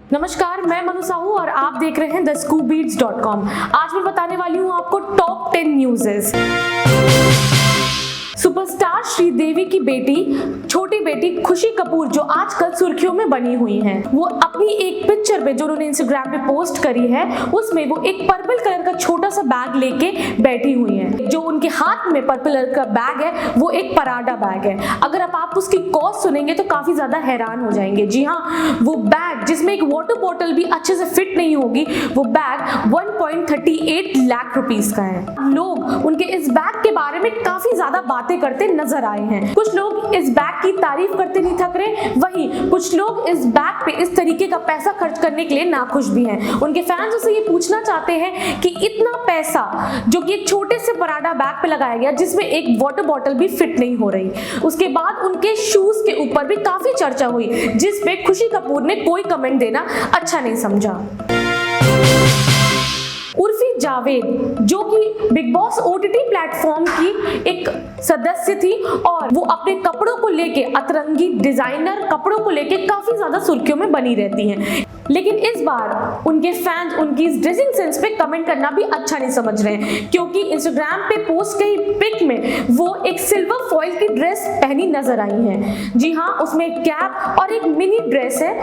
नमस्कार, मैं मनु साहू और आप देख रहे हैं thescoopbeats.com। आज मैं बताने वाली हूँ आपको टॉप 10 न्यूज़ेस। सुपरस्टार श्रीदेवी की छोटी बेटी खुशी कपूर जो आजकल सुर्खियों में बनी हुई हैं, वो अपनी एक पिक्चर पे जो उन्होंने इंस्टाग्राम पे पोस्ट करी है उसमें वो एक पर्पल कलर का छोटा सा बैग लेके बैठी हुई हैं। जो उनके हाथ में पर्पल कलर का बैग है वो एक पराडा बैग है। अगर आप उसकी कॉस्ट सुनेंगे तो काफी ज्यादा हैरान हो जाएंगे। जी हाँ, वो बैग जिसमें एक वाटर बॉटल भी अच्छे से फिट नहीं होगी, वो बैग 1.38 लाख रुपीस का है। लोग उनके इस बैग के बारे में काफी ज्यादा बातें करते नजर आए हैं। कुछ लोग इस बैग की तारीफ करते नहीं थक रहे, वहीं कुछ लोग इस बैग पे इस तरीके का पैसा खर्च करने के लिए नाखुश भी हैं। उनके फैंस उससे ये पूछना चाहते हैं कि इतना पैसा जो कि एक छोटे से पराडा बैग पे लगाया गया जिसमें एक वाटर बॉटल भी फिट नहीं हो रही। उसके बाद उनके शूज के ऊपर भी काफी चर्चा हुई जिसपे खुशी कपूर ने कोई कमेंट देना अच्छा नहीं समझा। उर्फी जावेद जो कि बिग बॉस ओटीटी प्लेटफॉर्म की एक सदस्य थी और वो अपने कपड़ों को लेके अतरंगी डिजाइनर कपड़ों को लेके काफी ज्यादा सुर्खियों में बनी रहती हैं, लेकिन इस बार उनके फैंस उनकी इस ड्रेसिंग सेंस पे कमेंट करना भी अच्छा नहीं समझ रहे हैं, क्योंकि इंस्टाग्राम पे पोस्ट की पिक में वो एक सिल्वर फॉइल की ड्रेस पहनी नजर आई हैं। जी हाँ, उसमें एक कैप और एक मिनी ड्रेस है,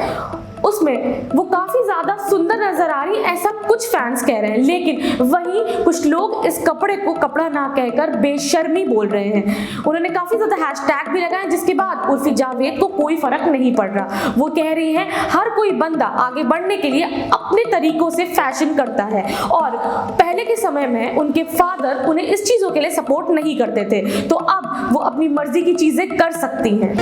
उसमें वो काफी ज्यादा सुंदर नजर आ रही, ऐसा कुछ फैंस कह रहे हैं। लेकिन वहीं कुछ लोग इस कपड़े को कपड़ा ना कहकर बेशर्मी बोल रहे हैं। उन्होंने काफी ज्यादा हैशटैग भी लगाए, जिसके बाद उर्फी जावेद को कोई फर्क नहीं पड़ रहा। वो कह रही है हर कोई बंदा आगे बढ़ने के लिए अपने तरीकों से फैशन करता है और पहले के समय में उनके फादर उन्हें इस चीजों के लिए सपोर्ट नहीं करते थे, तो अब वो अपनी मर्जी की चीजें कर सकती हैं।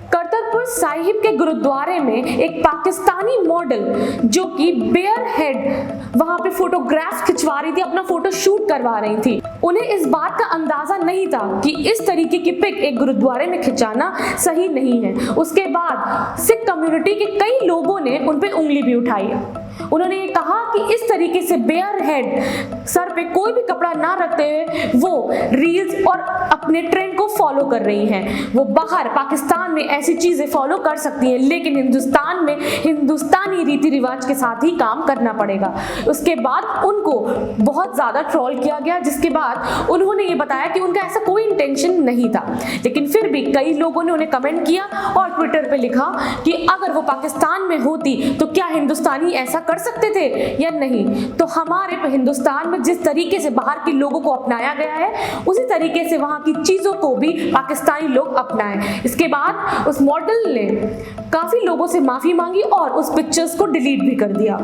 करतारपुर साहिब के गुरुद्वारे में एक पाकिस्तानी मॉडल जो कि बेयर हेड वहां पे फोटोग्राफ खिंचवा रही थी, अपना फोटो शूट करवा रही थी। उन्हें इस बात का अंदाजा नहीं था कि इस तरीके की पिक एक गुरुद्वारे में खिंचाना सही नहीं है। उसके बाद सिख कम्युनिटी के कई लोगों ने उन पे उंगली भी उठाई। उन्होंने ये कहा कि इस तरीके से बेयर हेड सर पे कोई भी कपड़ा ना रखते हुए वो रील्स और अपने ट्रेंड को फॉलो कर रही हैं। वो बाहर पाकिस्तान में ऐसी चीजें फॉलो कर सकती हैं, लेकिन हिंदुस्तान में हिंदुस्तानी रीति रिवाज के साथ ही काम करना पड़ेगा। उसके बाद उनको बहुत ज्यादा ट्रोल किया गया, जिसके बाद उन्होंने ये बताया कि उनका ऐसा कोई इंटेंशन नहीं था, लेकिन फिर भी कई लोगों ने उन्हें कमेंट किया और ट्विटर पे लिखा कि अगर वो पाकिस्तान में होती तो क्या हिंदुस्तानी ऐसा कर सकते थे या नहीं। तो हमारे हिंदुस्तान में जिस तरीके से बाहर के लोगों को अपनाया गया है, उसी तरीके से वहां की चीजों को भी पाकिस्तानी लोग अपनाएं। इसके बाद उस मॉडल ने काफी लोगों से माफी मांगी और उस पिक्चर्स को डिलीट भी कर दिया।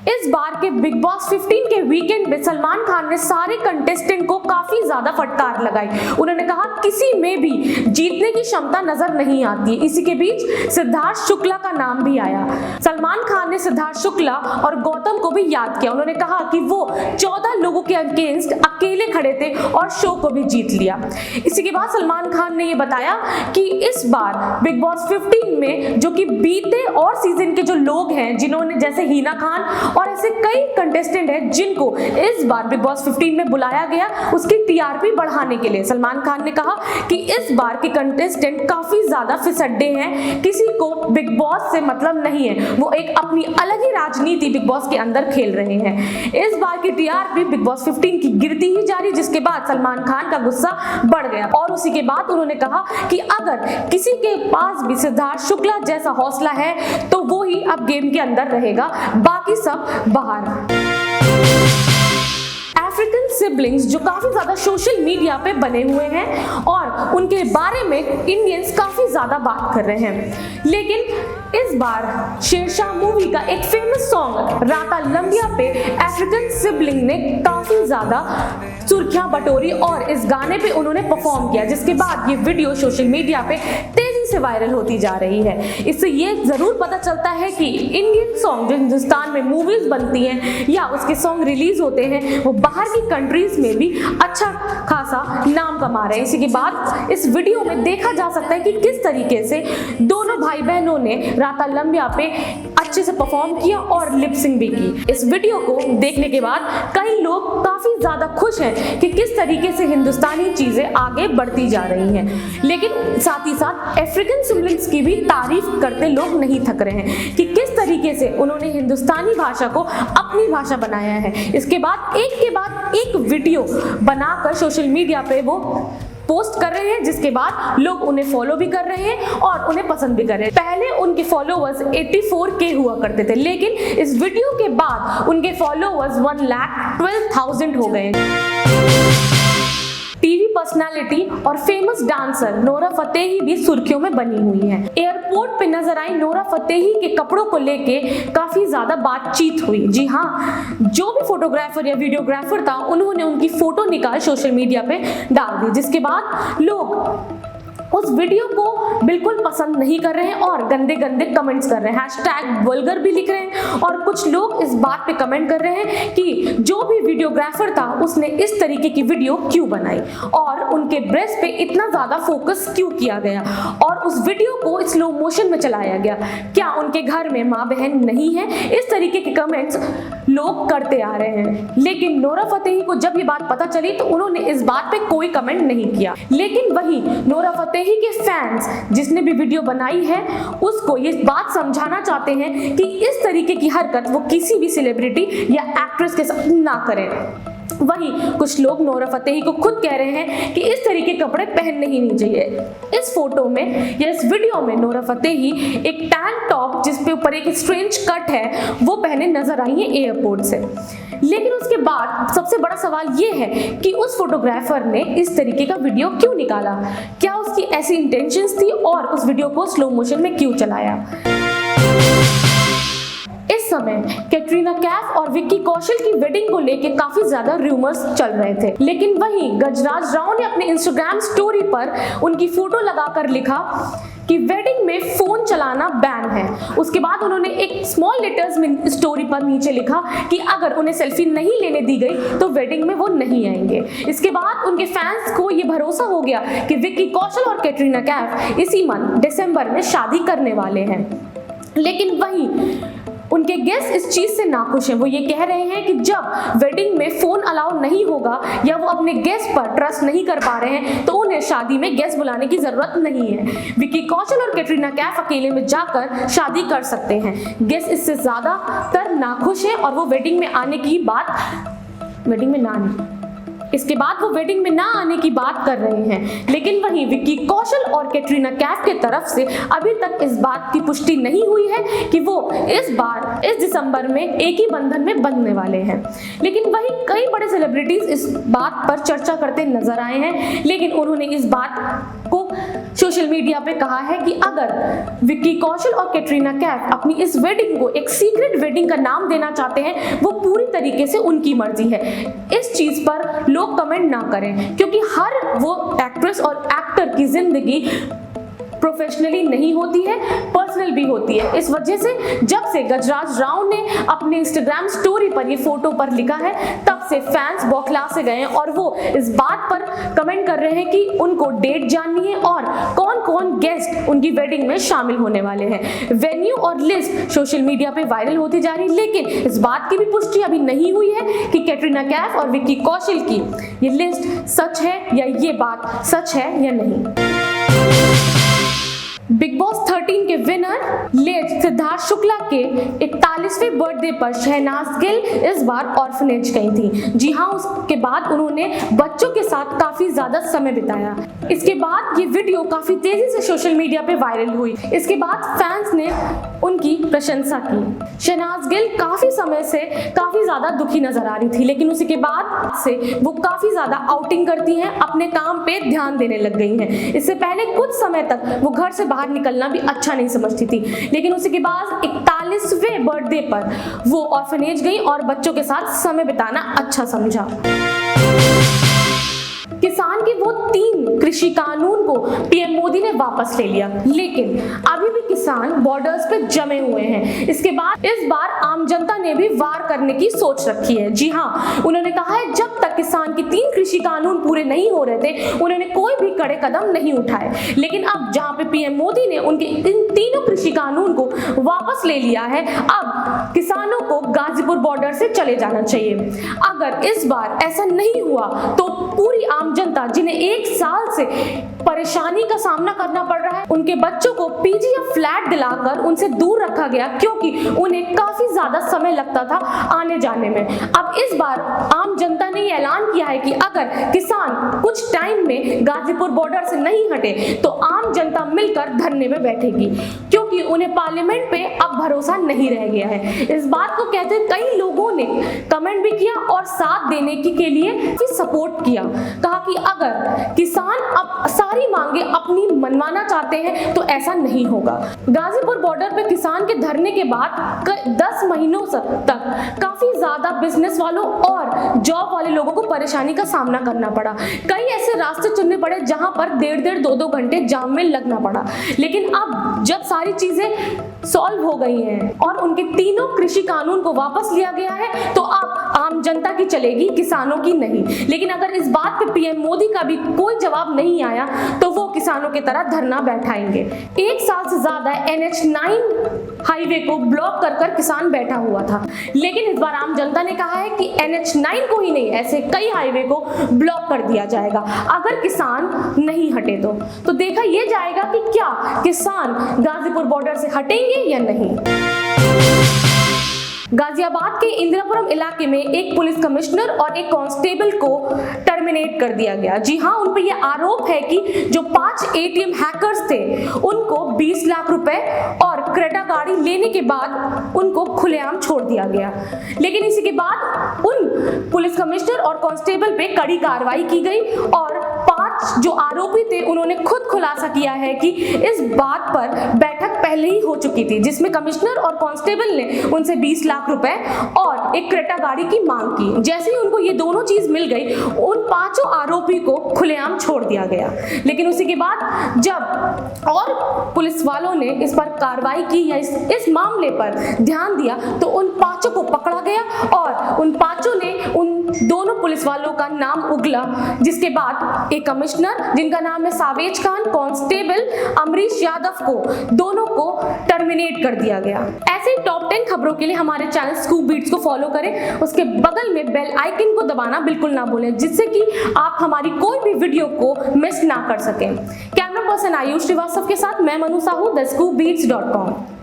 इस बार के बिग बॉस 15 के वीकेंड में सलमान खान ने सारे कंटेस्टेंट को काफी ज्यादा फटकार लगाई। उन्होंने कहा किसी में भी जीतने की क्षमता नजर नहीं आती है। इसी के बीच सिद्धार्थ शुक्ला का नाम भी आया। सलमान खान ने सिद्धार्थ शुक्ला और गौतम को भी याद किया। उन्होंने कहा कि वो 14 लोगों के अगेंस्ट अकेले खड़े थे और शो को भी जीत लिया। इसी के बाद सलमान खान ने यह बताया कि इस बार बिग बॉस 15 में जो कि बीते और सीजन के जो लोग हैं, जिन्होंने जैसे हिना खान और ऐसे कई कंटेस्टेंट हैं जिनको इस बार बिग बॉस 15 में बुलाया गया, उसकी टीआरपी बढ़ाने के लिए। सलमान खान ने कहा कि इस बार के कंटेस्टेंट काफी ज्यादा फिसड्डे हैं, किसी को बिग बॉस से मतलब नहीं है, वो एक अपनी अलग ही राजनीति बिग बॉस के अंदर खेल रहे हैं। इस बार की टीआरपी बिग बॉस 15 की गिरती ही जा रही, जिसके बाद सलमान खान का गुस्सा बढ़ गया और उसी के बाद उन्होंने कहा कि अगर किसी के पास भी सिद्धार्थ शुक्ला जैसा हौसला है तो वो ही अब गेम के अंदर रहेगा, बाकी सब बाहर। अफ्रीकन सिबलिंग्स जो काफी ज्यादा सोशल मीडिया पे बने हुए हैं और उनके बारे में इंडियंस काफी ज्यादा बात कर रहे हैं, लेकिन इस बार शेरशाह मूवी का एक फेमस सॉन्ग राता लंबिया पे अफ्रीकन सिबलिंग ने काफी ज्यादा सुर्खियां बटोरी और इस गाने पे उन्होंने परफॉर्म किया, जिसके बाद ये वीडियो सोशल मीडिया पे तेजी से वायरल होती जा रही है। इससे ये जरूर पता चलता है कि इंडियन सॉन्ग जो हिंदुस्तान में मूवीज बनती हैं या उसके सॉन्ग रिलीज होते हैं, वो बाहर की कंट्रीज में भी अच्छा खासा नाम कमा रहे हैं। इसी के बाद इस वीडियो में देखा जा सकता है कि किस तरीके से दोनों भाई बहनों ने राता लंबिया पे अच्छे से परफॉर्म किया और लिप सिंक भी की। इस वीडियो को देखने के बाद कई लोग काफी ज्यादा खुश हैं कि किस तरीके से हिंदुस्तानी चीजें आगे बढ़ती जा रही हैं, लेकिन साथ ही साथ अफ्रीकन सिबलिंग्स की भी तारीफ करते लोग नहीं थक रहे हैं कि किस तरीके से उन्होंने हिंदुस्तानी भाषा को अपनी भाषा बनाया है। इसके बाद एक वीडियो बनाकर सोशल मीडिया पे वो पोस्ट कर रहे हैं, जिसके बाद लोग उन्हें फॉलो भी कर रहे हैं और उन्हें पसंद भी कर रहे हैं। पहले उनके फॉलोअर्स 84K हुआ करते थे, लेकिन इस वीडियो के बाद उनके फॉलोअर्स 1,12,000 हो गए। टीवी पर्सनालिटी और फेमस डांसर नोरा फतेही भी सुर्खियों में बनी हुई है। एयरपोर्ट पे नजर आई नोरा फतेही के कपड़ों को लेके काफी ज्यादा बातचीत हुई। जी हाँ, जो भी फोटोग्राफर या वीडियोग्राफर था उन्होंने उनकी फोटो निकाल सोशल मीडिया पे डाल दी, जिसके बाद लोग उस वीडियो को बिल्कुल पसंद नहीं कर रहे हैं और गंदे गंदे कमेंट्स कर रहे हैं, हैशटैग वल्गर भी लिख रहे हैं। और कुछ लोग इस बात पे कमेंट कर रहे हैं कि जो भी वीडियोग्राफर था उसने इस तरीके की वीडियो क्यों बनाई और उनके ब्रेस्ट पे इतना ज्यादा फोकस क्यों किया गया और उस वीडियो को स्लो मोशन में चलाया गया। क्या उनके घर में माँ बहन नहीं है? इस तरीके के कमेंट्स लोग करते आ रहे हैं। लेकिन नोरा फतेही को जब ये बात पता चली तो उन्होंने इस बात पे कोई कमेंट नहीं किया। लेकिन वही नोरा फतेही के फैंस जिसने भी वीडियो बनाई है उसको ये बात समझाना चाहते हैं कि इस तरीके की हरकत वो किसी भी सेलिब्रिटी या एक्ट्रेस के साथ ना करें। वहीं कुछ लोग नोरा फतेही को खुद कह रहे हैं कि इस तरीके के कपड़े पहनने ही नहीं चाहिए। इस फोटो में या इस वीडियो में नोरा फतेही एक टैंक टॉप जिसपे ऊपर एक स्ट्रेंज कट है वो पहने नजर आई है एयरपोर्ट से। लेकिन उसके बाद सबसे बड़ा सवाल ये है कि उस फोटोग्राफर ने इस तरीके का वीडियो क्यों निकाला? क्या उसकी ऐसी इंटेंशंस थी और उस वीडियो को स्लो मोशन में क्यों चलाया? इस समय कैटरीना कैफ और विक्की कौशल की वेडिंग को लेके काफी ज्यादा रूमर्स चल रहे थे, लेकिन वहीं गजराज राव ने अपने इंस्टाग्राम स्टोरी पर उनकी फोटो लगाकर लिखा कि वेडिंग में फोन चलाना बैन है। उसके बाद उन्होंने एक स्मॉल लेटर्स में स्टोरी पर नीचे लिखा कि अगर उन्हें सेल्फी नहीं लेने दी गई तो वेडिंग में वो नहीं आएंगे। इसके बाद उनके फैंस को ये भरोसा हो गया कि विक्की कौशल और कैटरीना कैफ इसी मंथ दिसंबर में शादी करने वाले हैं। लेकिन वहीं उनके गेस्ट इस चीज से नाखुश हैं। वो ये कह रहे हैं कि जब वेडिंग में फोन अलाउ नहीं होगा या वो अपने गेस्ट पर ट्रस्ट नहीं कर पा रहे हैं तो उन्हें शादी में गेस्ट बुलाने की जरूरत नहीं है। विक्की कौशल और कैटरीना कैफ अकेले में जाकर शादी कर सकते हैं। गेस्ट इससे ज्यादातर नाखुश है और वो वेडिंग में आने की बात इसके बाद वो वेडिंग में ना आने की बात कर रहे हैं। लेकिन वहीं विक्की कौशल और कैटरीना कैफ के तरफ से अभी तक इस बात की पुष्टि नहीं हुई है कि वो इस बार इस दिसंबर में एक ही बंधन में बंधने वाले हैं। लेकिन वहीं कई बड़े सेलिब्रिटीज इस बात पर चर्चा करते नजर आए हैं, लेकिन उन्होंने इस बात को सोशल मीडिया पे कहा है कि अगर विक्की कौशल और कैटरीना कैफ अपनी इस वेडिंग को एक सीक्रेट वेडिंग का नाम देना चाहते हैं वो पूरी तरीके से उनकी मर्जी है। इस चीज पर लोग कमेंट ना करें, क्योंकि हर वो एक्ट्रेस और एक्टर की जिंदगी प्रोफेशनली नहीं होती है, पर्सनल भी होती है। इस वजह से जब से गजराज राव ने अपने इंस्टाग्राम स्टोरी पर ये फोटो पर लिखा है तब से फैंस बौखला से गए हैं और वो इस बात पर कमेंट कर रहे हैं कि उनको डेट जाननी है और कौन कौन गेस्ट उनकी वेडिंग में शामिल होने वाले हैं। वेन्यू और लिस्ट सोशल मीडिया पे वायरल होती जा रही, लेकिन इस बात की भी पुष्टि अभी नहीं हुई है कि कैटरीना कैफ और विक्की कौशल की ये लिस्ट सच है या ये बात सच है या नहीं। बिग बॉस 13 के विनर लेट सिद्धार्थ शुक्ला के 41वें बर्थडे पर शहनाज गिल इस बार ऑर्फनेज गई थी। जी हाँ, उसके बाद उन्होंने बच्चों के साथ काफी ज्यादा समय बिताया। इसके बाद ये वीडियो काफी तेजी से सोशल मीडिया पे वायरल हुई। इसके बाद फैंस ने उनकी प्रशंसा की। शहनाज गिल काफी समय से काफी ज्यादा दुखी नजर आ रही थी, लेकिन उसी के बाद से वो काफी ज्यादा आउटिंग करती हैं, अपने काम पे ध्यान देने लग गई हैं। इससे पहले कुछ समय तक वो घर से बाहर निकलना भी अच्छा नहीं समझती थी, लेकिन उसी के बाद 41वें बर्थडे पर वो ऑर्फनेज गई और बच्चों के साथ समय बिताना अच्छा समझा। किसान के वो 3 कृषि कानून को पीएम मोदी ने वापस ले लिया, लेकिन अभी भी किसान बॉर्डर्स पे जमे हुए हैं। इसके बाद इस बार आम जनता ने भी वार करने की सोच रखी है। जी हाँ, उन्होंने कहा है जब तक किसान के 3 कृषि कानून पूरे नहीं हो रहे थे उन्होंने कोई भी कड़े कदम नहीं उठाए, लेकिन अब जहां पे पीएम मोदी ने उनके इन तीनों कृषि कानून को वापस ले लिया है, अब किसानों को गाजीपुर बॉर्डर से चले जाना चाहिए। अगर इस बार ऐसा नहीं हुआ तो पूरी आम जनता जिन्हें 1 साल से परेशानी का सामना करना पड़ रहा है, उनके बच्चों को पीजी या फ्लैट दिलाकर उनसे दूर रखा गया क्योंकि उन्हें काफी ज्यादा समय लगता था आने जाने में। अब इस बार आम जनता ने ये ऐलान किया है कि अगर किसान कुछ टाइम में गाजीपुर बॉर्डर से नहीं हटे तो आम जनता मिलकर धरने में बैठेगी, क्योंकि उन्हें पार्लियामेंट पे अब भरोसा नहीं रह गया है। इस बात को कहते कई लोगों ने कमेंट भी किया और साथ देने के लिए भी सपोर्ट किया। कहा कि अगर किसान अब सारी मांगे अपनी मनवाना चाहते हैं तो ऐसा नहीं होगा। गाजीपुर बॉर्डर पे किसान के धरने के बाद 10 महीनों तक काफी ज्यादा बिजनेस वालों और जॉब वाले लोगों को परेशानी का सामना करना पड़ा। कई ऐसे रास्ते चुनने पड़े जहां पर 1.5-2 घंटे जाम में लगना पड़ा, लेकिन अब जब सारी चीजें सॉल्व हो गई हैं और उनके तीनों कृषि कानून को वापस लिया गया है तो अब आम जनता की चलेगी, किसानों की नहीं। लेकिन अगर इस बात पे पीएम मोदी का भी कोई जवाब नहीं आया तो वो किसानों की तरह धरना बैठाएंगे। 1 साल से ज्यादा NH9 हाईवे को ब्लॉक कर किसान बैठा हुआ था, लेकिन इस बार आम जनता ने कहा है कि NH9 को ही नहीं, ऐसे कई हाईवे को ब्लॉक कर दिया जाएगा अगर किसान नहीं हटे तो देखा यह जाएगा कि क्या किसान गाजीपुर बॉर्डर से हटेंगे या नहीं। गाजियाबाद के इंदिरापुरम इलाके में एक पुलिस कमिश्नर और एक कांस्टेबल को टर्मिनेट कर दिया गया। जी हाँ, उन पर यह आरोप है कि जो 5 ATM हैकर्स थे उनको 20 लाख रुपए और क्रेटा गाड़ी लेने के बाद उनको खुलेआम छोड़ दिया गया। लेकिन इसी के बाद उन पुलिस कमिश्नर और कांस्टेबल पे कड़ी कार्रवाई की गई और 5 जो आरोपी थे उन्होंने खुद खुलासा किया है कि इस बात पर बैठक पहले ही हो चुकी थी, जिसमें कमिश्नर और कांस्टेबल ने उनसे 20 लाख रुपए और एक क्रेटा गाड़ी की मांग की। जैसे ही उनको ये दोनों चीज मिल गई, उन 5 आरोपी को खुलेआम छोड़ दिया गया। लेकिन उसी के बाद जब और पुलिस वालों ने इस पर कार्रवाई की या इस मामले पर ध्यान दिया तो उन 5 को पकड़ा गया और उन 5 ने उन दोनों पुलिस वालों का नाम उगला, जिसके बाद एक कमिश्नर जिनका नाम है सावेज खान, कांस्टेबल अमरीश यादव को दोनों को टर्मिनेट कर दिया गया। ऐसे ही टॉप 10 खबरों के लिए हमारे चैनल स्कूप बीट्स को फॉलो करें, उसके बगल में बेल आइकन को दबाना बिल्कुल ना भूलें, जिससे कि आप हमारी कोई भी वीडियो को मिस ना कर सकें। कैमरा पर्सन आयुष श्रीवास्तव के साथ मैं मनु साहू, thescoopbeats.com।